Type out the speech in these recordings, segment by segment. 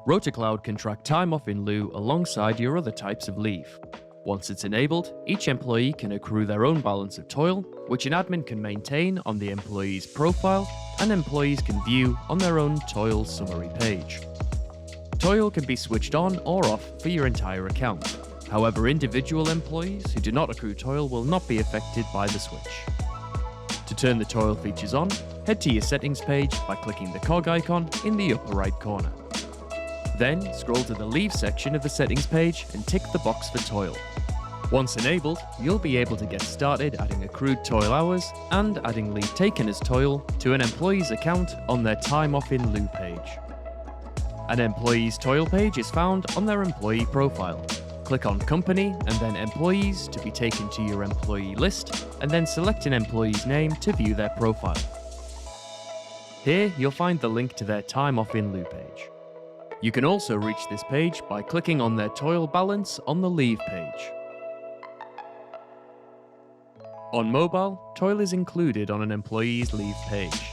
RotaCloud can track time off in lieu alongside your other types of leave. Once it's enabled, each employee can accrue their own balance of toil, which an admin can maintain on the employee's profile and employees can view on their own toil summary page. Toil can be switched on or off for your entire account. However, individual employees who do not accrue toil will not be affected by the switch. To turn the toil features on, head to your settings page by clicking the cog icon in the upper right corner. Then scroll to the leave section of the settings page and tick the box for toil. Once enabled, you'll be able to get started adding accrued toil hours and adding leave taken as toil to an employee's account on their time off in lieu page. An employee's toil page is found on their employee profile. Click on Company and then Employees to be taken to your employee list, and then select an employee's name to view their profile. Here you'll find the link to their time off in lieu page. You can also reach this page by clicking on their toil balance on the leave page. On mobile, toil is included on an employee's leave page.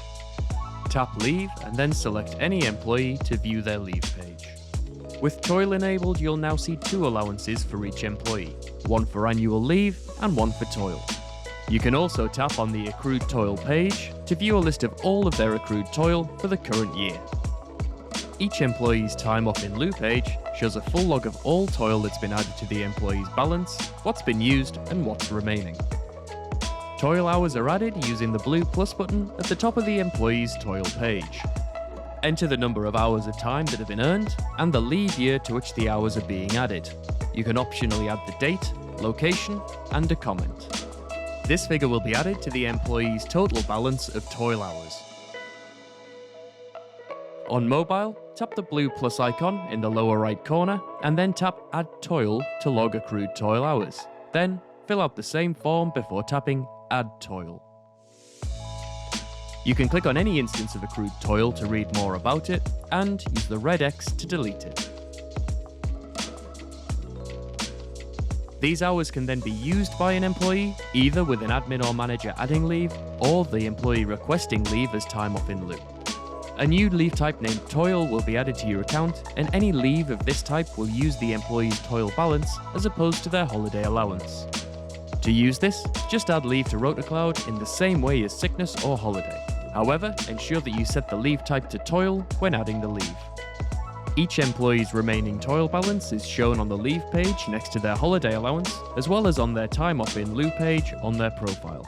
Tap Leave and then select any employee to view their leave page. With toil enabled, you'll now see 2 allowances for each employee, one for annual leave and one for toil. You can also tap on the accrued toil page to view a list of all of their accrued toil for the current year. Each employee's time off in lieu page shows a full log of all toil that's been added to the employee's balance, what's been used and what's remaining. Toil hours are added using the blue plus button at the top of the employee's toil page. Enter the number of hours of time that have been earned and the leave year to which the hours are being added. You can optionally add the date, location, and a comment. This figure will be added to the employee's total balance of toil hours. On mobile, tap the blue plus icon in the lower right corner and then tap Add Toil to log accrued toil hours. Then, fill out the same form before tapping Add Toil. You can click on any instance of accrued toil to read more about it and use the red X to delete it. These hours can then be used by an employee, either with an admin or manager adding leave, or the employee requesting leave as time off in lieu. A new leave type named Toil will be added to your account, and any leave of this type will use the employee's toil balance as opposed to their holiday allowance. To use this, just add leave to RotaCloud in the same way as sickness or holiday. However, ensure that you set the leave type to Toil when adding the leave. Each employee's remaining toil balance is shown on the leave page next to their holiday allowance, as well as on their time off in lieu page on their profile.